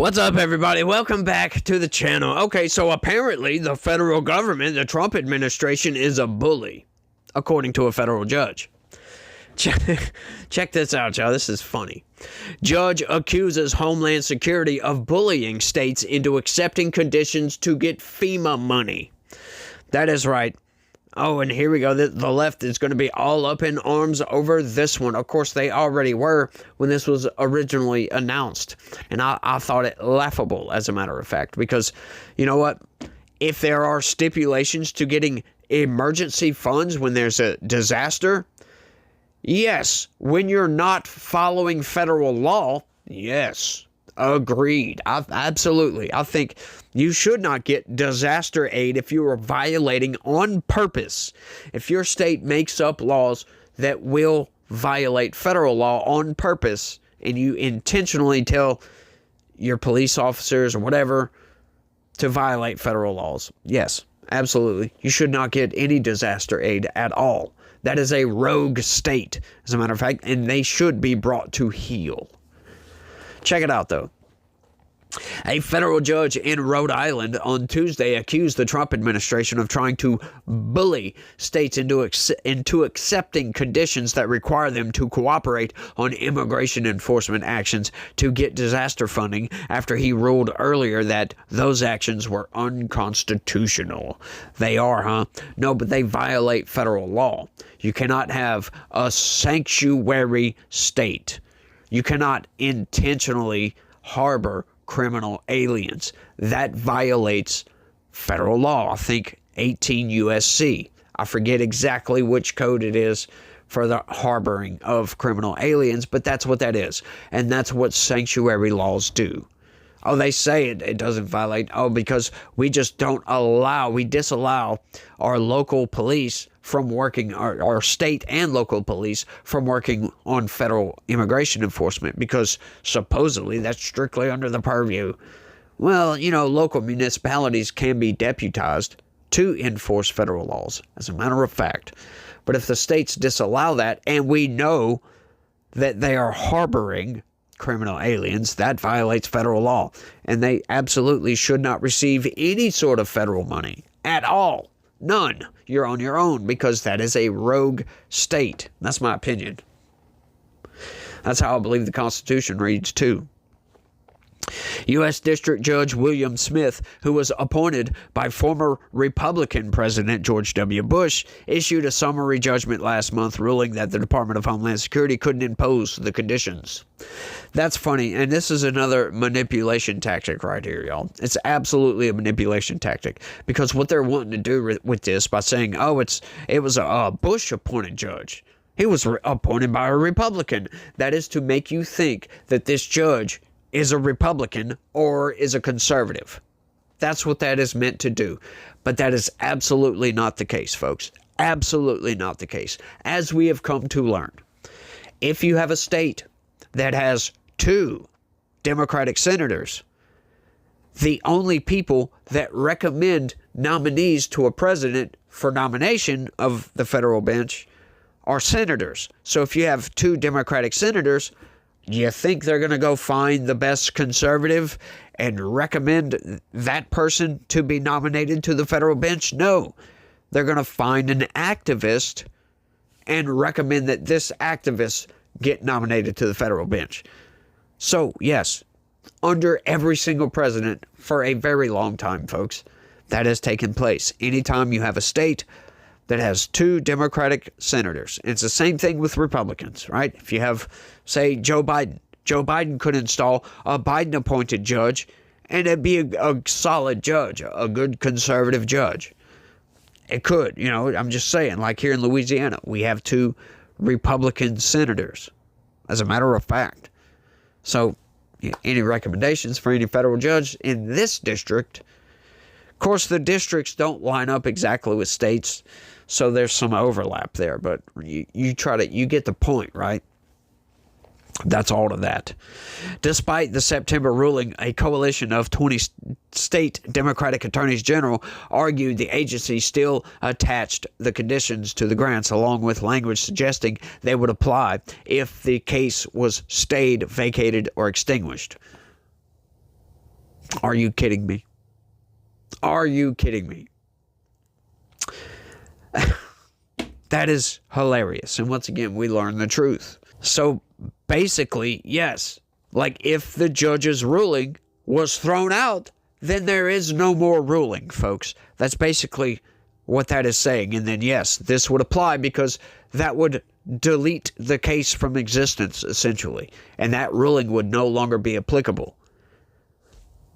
What's up, everybody? Welcome back to the channel. Okay, so apparently the federal government, the Trump administration, is a bully, according to a federal judge. Check this out, y'all. This is funny. Judge accuses Homeland Security of bullying states into accepting conditions to get FEMA money. That is right. Oh, and here we go. The left is going to be all up in arms over this one. Of course, they already were when this was originally announced. And I thought it laughable, as a matter of fact, because you know what? If there are stipulations to getting emergency funds when there's a disaster, yes. When you're not following federal law, yes. Agreed. Absolutely. I think you should not get disaster aid if you are violating on purpose. If your state makes up laws that will violate federal law on purpose, and you intentionally tell your police officers or whatever to violate federal laws, yes, absolutely. You should not get any disaster aid at all. That is a rogue state, as a matter of fact, and they should be brought to heel. Check it out, though. A federal judge in Rhode Island on Tuesday accused the Trump administration of trying to bully states into accepting conditions that require them to cooperate on immigration enforcement actions to get disaster funding after he ruled earlier that those actions were unconstitutional. They are, huh? No, but they violate federal law. You cannot have a sanctuary state. You cannot intentionally harbor criminal aliens. That violates federal law. I think 18 USC. I forget exactly which code it is for the harboring of criminal aliens, but that's what that is. And that's what sanctuary laws do. Oh, they say it doesn't violate. Oh, because we just don't allow, we disallow our local police from working, our state and local police from working on federal immigration enforcement because supposedly that's strictly under the purview. Well, you know, local municipalities can be deputized to enforce federal laws, as a matter of fact. But if the states disallow that, and we know that they are harboring criminal aliens, that violates federal law. And they absolutely should not receive any sort of federal money at all. None. You're on your own because that is a rogue state. That's my opinion. That's how I believe the Constitution reads too. U.S. District Judge William Smith, who was appointed by former Republican President George W. Bush, issued a summary judgment last month ruling that the Department of Homeland Security couldn't impose the conditions. That's funny, and this is another manipulation tactic right here, y'all. It's absolutely a manipulation tactic because what they're wanting to do with this by saying, oh, it was a Bush-appointed judge. He was appointed by a Republican. That is to make you think that this judge is a Republican or is a conservative. That's what that is meant to do. But that is absolutely not the case, folks. Absolutely not the case. As we have come to learn, if you have a state that has 2 Democratic senators, the only people that recommend nominees to a president for nomination of the federal bench are senators. So if you have 2 Democratic senators, you think they're going to go find the best conservative and recommend that person to be nominated to the federal bench? No. They're going to find an activist and recommend that this activist get nominated to the federal bench. So, yes, under every single president for a very long time, folks, that has taken place. Anytime you have a state that has 2 Democratic senators. It's the same thing with Republicans, right? If you have, say, Joe Biden could install a Biden-appointed judge, and it'd be a solid judge, a good conservative judge. It could, you know, I'm just saying, like here in Louisiana, we have 2 Republican senators, as a matter of fact. So, any recommendations for any federal judge in this district? Of course, the districts don't line up exactly with states, so there's some overlap there, but you get the point, right? That's all of that. Despite the September ruling, a coalition of 20 state Democratic attorneys general argued the agency still attached the conditions to the grants, along with language suggesting they would apply if the case was stayed, vacated, or extinguished. Are you kidding me? Are you kidding me? That is hilarious. And once again, we learn the truth. So basically, yes, like if the judge's ruling was thrown out, then there is no more ruling, folks. That's basically what that is saying. And then, yes, this would apply because that would delete the case from existence, essentially. And that ruling would no longer be applicable.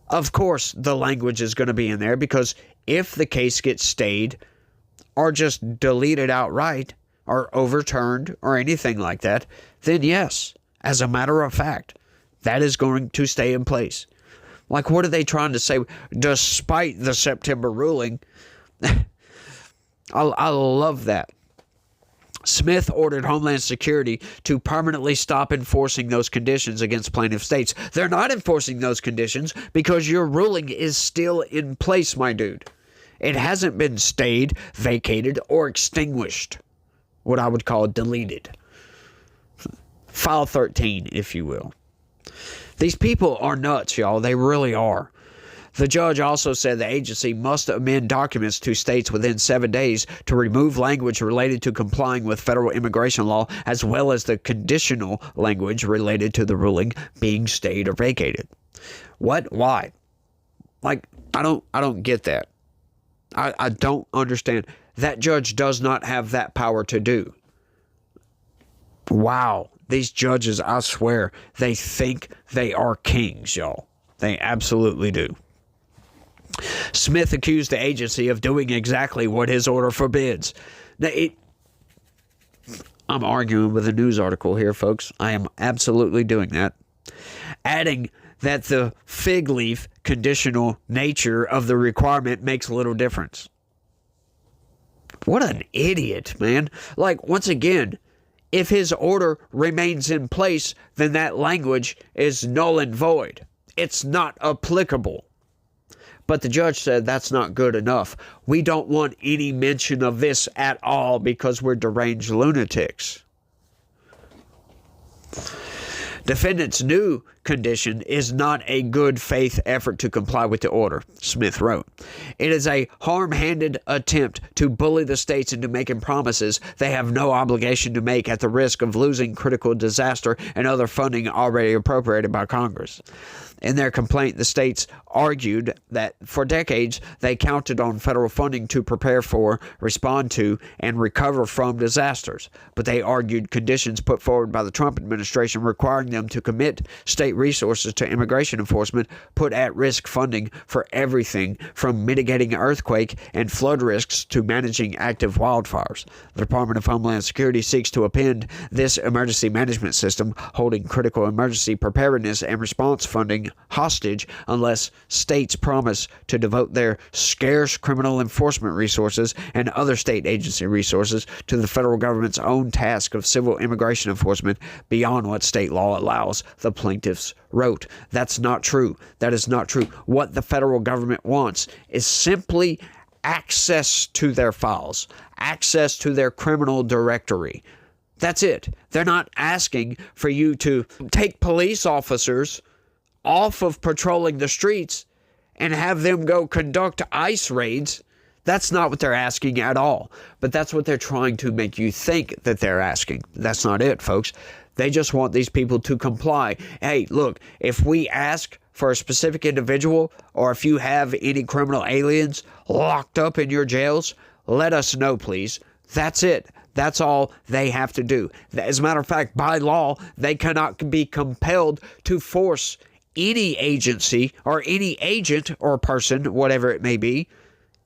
Of course, the language is going to be in there because if the case gets stayed or just deleted outright or overturned or anything like that, then yes, as a matter of fact, that is going to stay in place. Like, what are they trying to say? Despite the September ruling, I love that. Smith ordered Homeland Security to permanently stop enforcing those conditions against plaintiff states. They're not enforcing those conditions because your ruling is still in place, my dude. It hasn't been stayed, vacated, or extinguished. What I would call deleted. File 13, if you will. These people are nuts, y'all. They really are. The judge also said the agency must amend documents to states within 7 days to remove language related to complying with federal immigration law, as well as the conditional language related to the ruling being stayed or vacated. What? Why? Like, I don't get that. I don't understand. That judge does not have that power to do. Wow. These judges, I swear, they think they are kings, y'all. They absolutely do. Smith accused the agency of doing exactly what his order forbids. Now, I'm arguing with a news article here, folks. I am absolutely doing that. Adding that the fig leaf conditional nature of the requirement makes little difference. What an idiot, man. Like, once again, if his order remains in place, then that language is null and void. It's not applicable. But the judge said that's not good enough. We don't want any mention of this at all because we're deranged lunatics. Defendant's new condition is not a good faith effort to comply with the order, Smith wrote. It is a harm-handed attempt to bully the states into making promises they have no obligation to make at the risk of losing critical disaster and other funding already appropriated by Congress. In their complaint, the states argued that for decades they counted on federal funding to prepare for, respond to, and recover from disasters. But they argued conditions put forward by the Trump administration requiring them to commit state resources to immigration enforcement put at risk funding for everything from mitigating earthquake and flood risks to managing active wildfires. The Department of Homeland Security seeks to append this emergency management system, holding critical emergency preparedness and response funding hostage unless states promise to devote their scarce criminal enforcement resources and other state agency resources to the federal government's own task of civil immigration enforcement beyond what state law allows, the plaintiffs wrote. That's not true. That is not true. What the federal government wants is simply access to their files, access to their criminal directory. That's it. They're not asking for you to take police officers off of patrolling the streets and have them go conduct ICE raids. That's not what they're asking at all. But that's what they're trying to make you think that they're asking. That's not it, folks. They just want these people to comply. Hey, look, if we ask for a specific individual or if you have any criminal aliens locked up in your jails, let us know, please. That's it. That's all they have to do. As a matter of fact, by law, they cannot be compelled to force any agency or any agent or person, whatever it may be,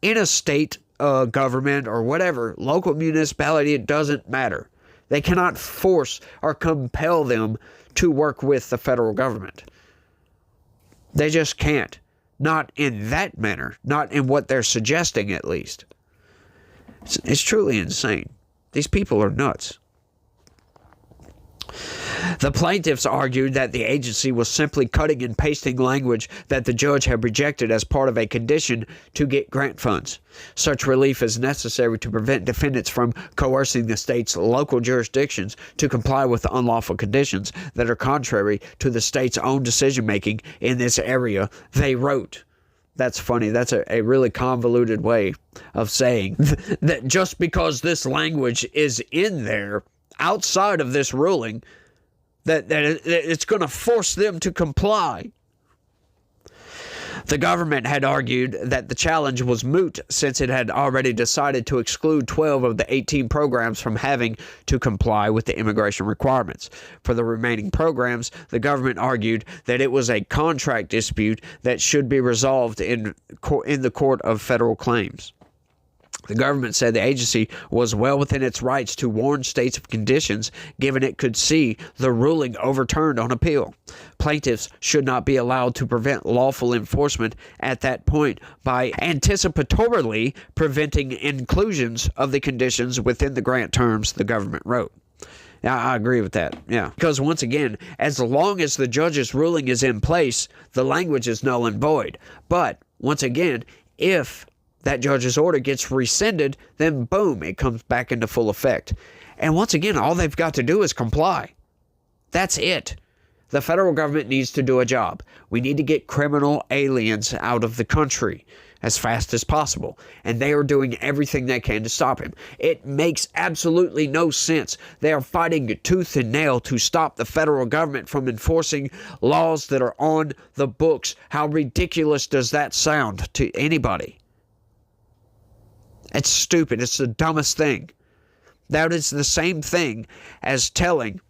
in a state government or whatever, local municipality, it doesn't matter. They cannot force or compel them to work with the federal government. They just can't. Not in that manner. Not in what they're suggesting, at least. It's truly insane. These people are nuts. The plaintiffs argued that the agency was simply cutting and pasting language that the judge had rejected as part of a condition to get grant funds. Such relief is necessary to prevent defendants from coercing the state's local jurisdictions to comply with unlawful conditions that are contrary to the state's own decision-making in this area, they wrote. That's funny. That's a really convoluted way of saying that just because this language is in there outside of this ruling, that it's going to force them to comply. The government had argued that the challenge was moot since it had already decided to exclude 12 of the 18 programs from having to comply with the immigration requirements. For the remaining programs, the government argued that it was a contract dispute that should be resolved in the Court of Federal Claims. The government said the agency was well within its rights to warn states of conditions, given it could see the ruling overturned on appeal. Plaintiffs should not be allowed to prevent lawful enforcement at that point by anticipatorily preventing inclusions of the conditions within the grant terms, the government wrote. Now, I agree with that, yeah. Because once again, as long as the judge's ruling is in place, the language is null and void. But, once again, if that judge's order gets rescinded, then boom, it comes back into full effect. And once again, all they've got to do is comply. That's it. The federal government needs to do a job. We need to get criminal aliens out of the country as fast as possible. And they are doing everything they can to stop him. It makes absolutely no sense. They are fighting tooth and nail to stop the federal government from enforcing laws that are on the books. How ridiculous does that sound to anybody? It's stupid. It's the dumbest thing. That is the same thing as telling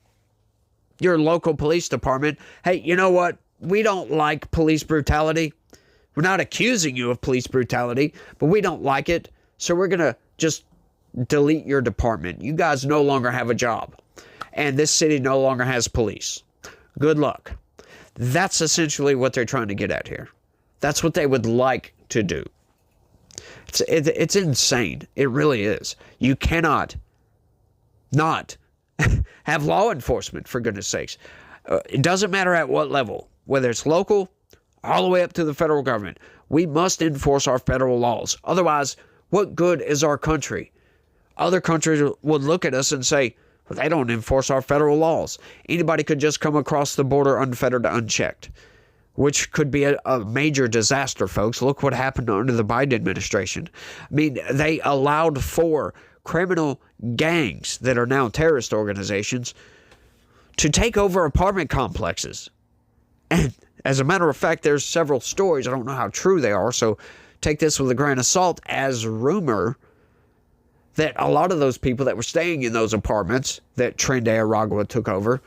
your local police department, hey, you know what? We don't like police brutality. We're not accusing you of police brutality, but we don't like it. So we're going to just delete your department. You guys no longer have a job. And this city no longer has police. Good luck. That's essentially what they're trying to get at here. That's what they would like to do. It's insane. It really is. You cannot not have law enforcement, for goodness sakes. It doesn't matter at what level, whether it's local, all the way up to the federal government. We must enforce our federal laws. Otherwise, what good is our country? Other countries would look at us and say, well, they don't enforce our federal laws. Anybody could just come across the border unfettered, unchecked, which could be a major disaster, folks. Look what happened under the Biden administration. I mean, they allowed for criminal gangs that are now terrorist organizations to take over apartment complexes. And as a matter of fact, there's several stories. I don't know how true they are, so take this with a grain of salt as rumor that a lot of those people that were staying in those apartments that Trinidad Aragua took over,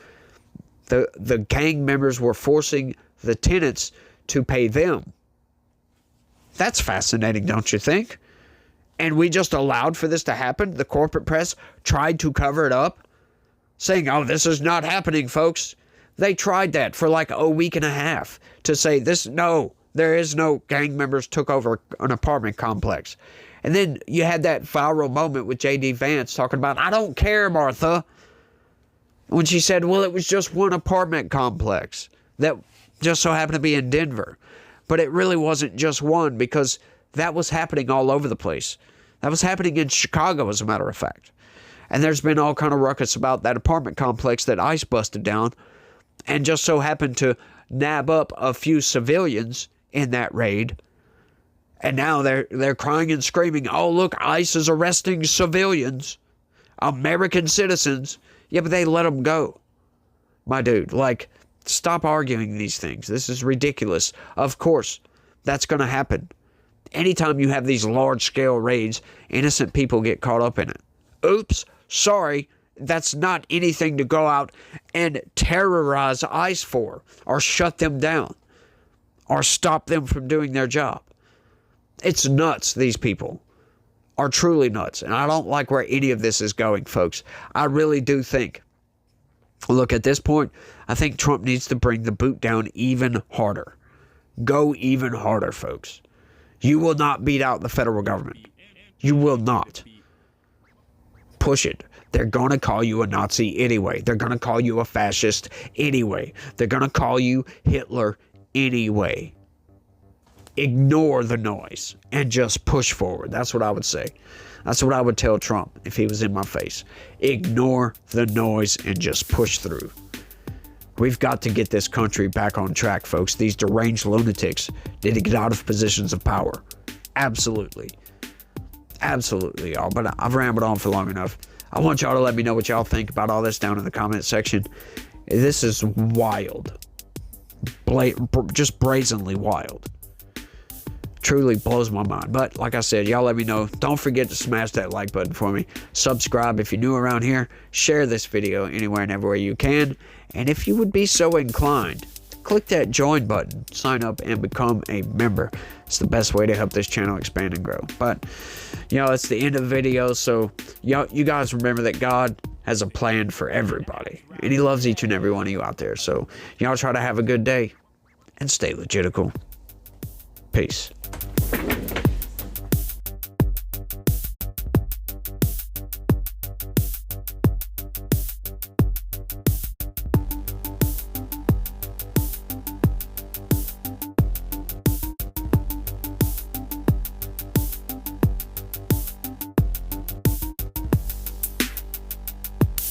the gang members were forcing the tenants to pay them. That's fascinating, don't you think? And we just allowed for this to happen. The corporate press tried to cover it up, saying, oh, this is not happening, folks. They tried that for like a week and a half to say there is no gang members took over an apartment complex. And then you had that viral moment with J.D. Vance talking about, I don't care, Martha. When she said, well, it was just one apartment complex that just so happened to be in Denver. But it really wasn't just one, because that was happening all over the place. That was happening in Chicago, as a matter of fact. And there's been all kind of ruckus about that apartment complex that ICE busted down and just so happened to nab up a few civilians in that raid. And now they're crying and screaming, oh, look, ICE is arresting civilians, American citizens. Yeah, but they let them go. My dude, stop arguing these things. This is ridiculous. Of course, that's going to happen. Anytime you have these large-scale raids, innocent people get caught up in it. Oops, sorry. That's not anything to go out and terrorize ICE for, or shut them down, or stop them from doing their job. It's nuts. These people are truly nuts. And I don't like where any of this is going, folks. I really do think, look, at this point, I think Trump needs to bring the boot down even harder. Go even harder, folks. You will not beat out the federal government. You will not. Push it. they're going to call you a Nazi anyway. They're going to call you a fascist anyway. They're going to call you Hitler anyway. Ignore the noise and just push forward. That's what I would say. That's what I would tell Trump if he was in my face. Ignore the noise and just push through. We've got to get this country back on track, folks. These deranged lunatics need to get out of positions of power. Absolutely. Absolutely, y'all. But I've rambled on for long enough. I want y'all to let me know what y'all think about all this down in the comment section. This is wild. Just brazenly wild. Truly blows my mind. But like I said, y'all let me know. Don't forget to smash that like button for me. Subscribe if you're new around here. Share this video anywhere and everywhere you can. And if you would be so inclined, click that join button. Sign up and become a member. It's the best way to help this channel expand and grow. But, it's the end of the video. So, you guys remember that God has a plan for everybody. And He loves each and every one of you out there. So, y'all try to have a good day and stay legitical. Peace.